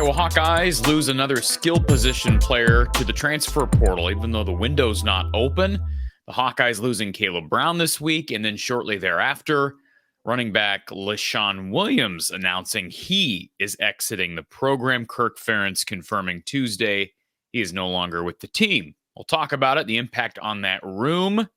Iowa Hawkeyes lose another skill position player to the transfer portal, even though the window's not open. The Hawkeyes losing Kaleb Brown this week, and then shortly thereafter, running back Leshon Williams announcing he is exiting the program. Kirk Ferentz confirming Tuesday he is no longer with the team. We'll talk about it, the impact on that room,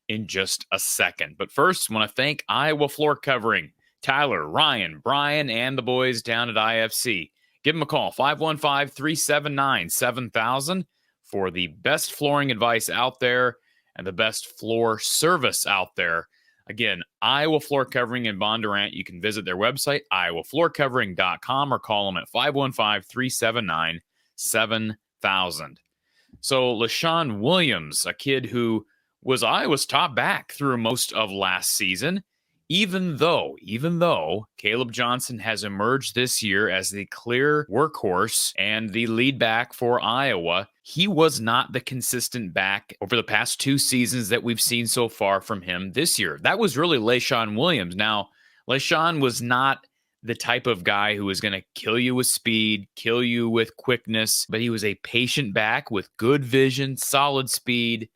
in just a second. But first, I want to thank Iowa Floor Covering, Tyler, Ryan, Brian, and the boys down at IFC. Give them a call, 515-379-7000, for the best flooring advice out there and the best floor service out there. Again, Iowa Floor Covering in Bondurant. You can visit their website, iowafloorcovering.com, or call them at 515-379-7000. So Leshon Williams, a kid who was Iowa's top back through most of last season, even though Kaleb Johnson has emerged this year as the clear workhorse and the lead back for Iowa, he was not the consistent back over the past two seasons that we've seen so far from him this year. That was really Leshon Williams. Now, Leshon was not the type of guy who was going to kill you with speed, kill you with quickness, but he was a patient back with good vision, solid speed,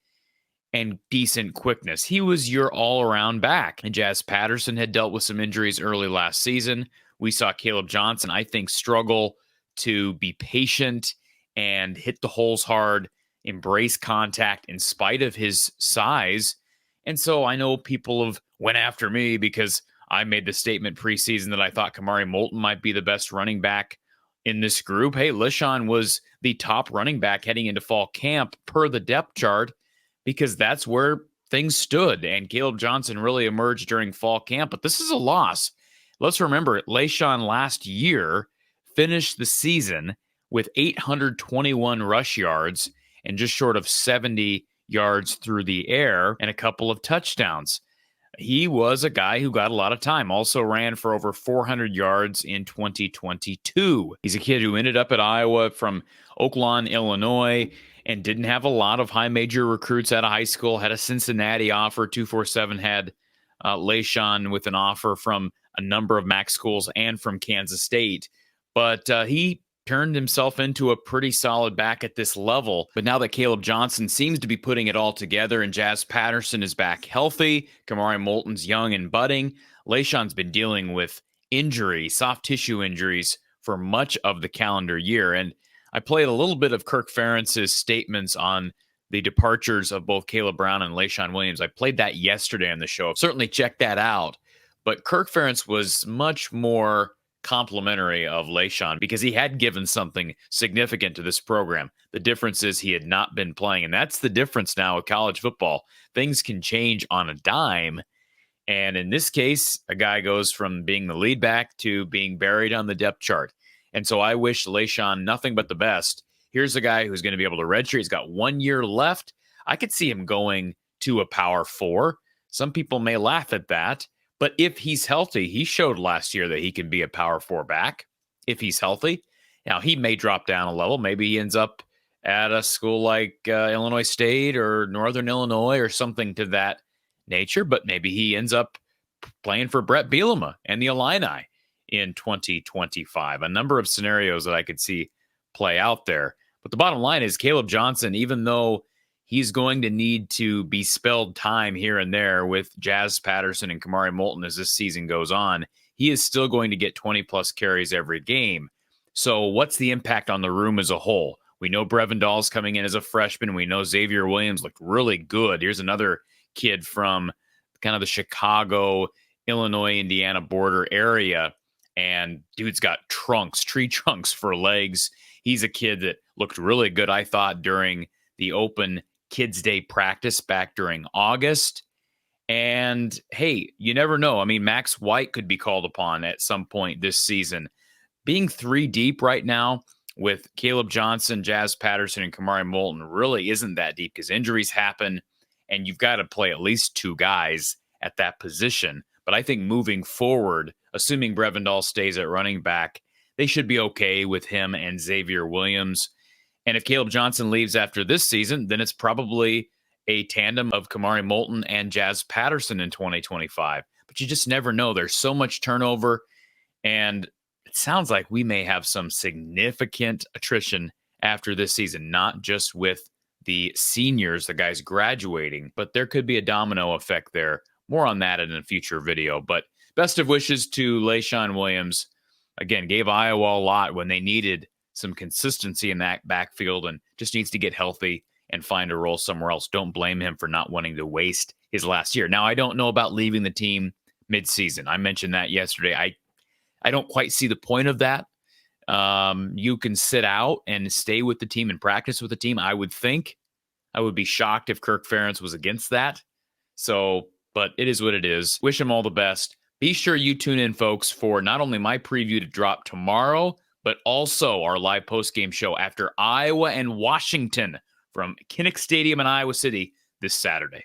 and decent quickness. He was your all-around back. And Jazz Patterson had dealt with some injuries early last season. We saw Kaleb Johnson, I think, struggle to be patient and hit the holes hard, embrace contact in spite of his size. And so I know people have went after me because I made the statement preseason that I thought Kamari Moulton might be the best running back in this group. Hey, Leshon was the top running back heading into fall camp per the depth chart, because that's where things stood. And Kaleb Johnson really emerged during fall camp. But this is a loss. Let's remember, Leshon last year finished the season with 821 rush yards and just short of 70 yards through the air and a couple of touchdowns. He was a guy who got a lot of time, also ran for over 400 yards in 2022. He's a kid who ended up at Iowa from Oaklawn, Illinois, and didn't have a lot of high major recruits out of high school, had a Cincinnati offer. 247 had Leshon with an offer from a number of MAC schools and from Kansas State. But he turned himself into a pretty solid back at this level. But now that Kaleb Johnson seems to be putting it all together and Jazz Patterson is back healthy, Kamari Moulton's young and budding, Leshon's been dealing with injury, soft tissue injuries for much of the calendar year. And I played a little bit of Kirk Ferentz's statements on the departures of both Kaleb Brown and Leshon Williams. I played that yesterday on the show. Certainly check that out. But Kirk Ferentz was much more complimentary of Leshon because he had given something significant to this program. The difference is he had not been playing, and that's the difference now with college football. Things can change on a dime, and in this case, a guy goes from being the lead back to being buried on the depth chart. And so I wish Leshon nothing but the best. Here's a guy who's going to be able to redshirt. He's got 1 year left. I could see him going to a Power 4. Some people may laugh at that. But if he's healthy, he showed last year that he can be a Power 4 back if he's healthy. Now, he may drop down a level. Maybe he ends up at a school like Illinois State or Northern Illinois or something to that nature. But maybe he ends up playing for Brett Bielema and the Illini in 2025. A number of scenarios that I could see play out there. But the bottom line is Kaleb Johnson, even though he's going to need to be spelled time here and there with Jazz Patterson and Kamari Moulton as this season goes on, he is still going to get 20-plus carries every game. So what's the impact on the room as a whole? We know Brevin Dahl's coming in as a freshman. We know Xavier Williams looked really good. Here's another kid from kind of the Chicago, Illinois, Indiana border area. And dude's got tree trunks for legs. He's a kid that looked really good, I thought, during the open Kids Day practice back during August. And hey, you never know. I mean, Max White could be called upon at some point this season. Being three deep right now with Kaleb Johnson, Jazz Patterson, and Kamari Moulton really isn't that deep because injuries happen and you've got to play at least two guys at that position. But I think moving forward, assuming Brevin Dahl stays at running back, they should be okay with him and Xavier Williams. And if Kaleb Johnson leaves after this season, then it's probably a tandem of Kamari Moulton and Jazz Patterson in 2025. But you just never know. There's so much turnover, and it sounds like we may have some significant attrition after this season, not just with the seniors, the guys graduating, but there could be a domino effect there. More on that in a future video. But best of wishes to Leshon Williams. Again, gave Iowa a lot when they needed some consistency in that backfield and just needs to get healthy and find a role somewhere else. Don't blame him for not wanting to waste his last year. Now, I don't know about leaving the team midseason. I mentioned that yesterday. I don't quite see the point of that. You can sit out and stay with the team and practice with the team. I would think. I would be shocked if Kirk Ferentz was against that. So, but it is what it is. Wish him all the best. Be sure you tune in, folks, for not only my preview to drop tomorrow, but also our live post-game show after Iowa and Washington from Kinnick Stadium in Iowa City this Saturday.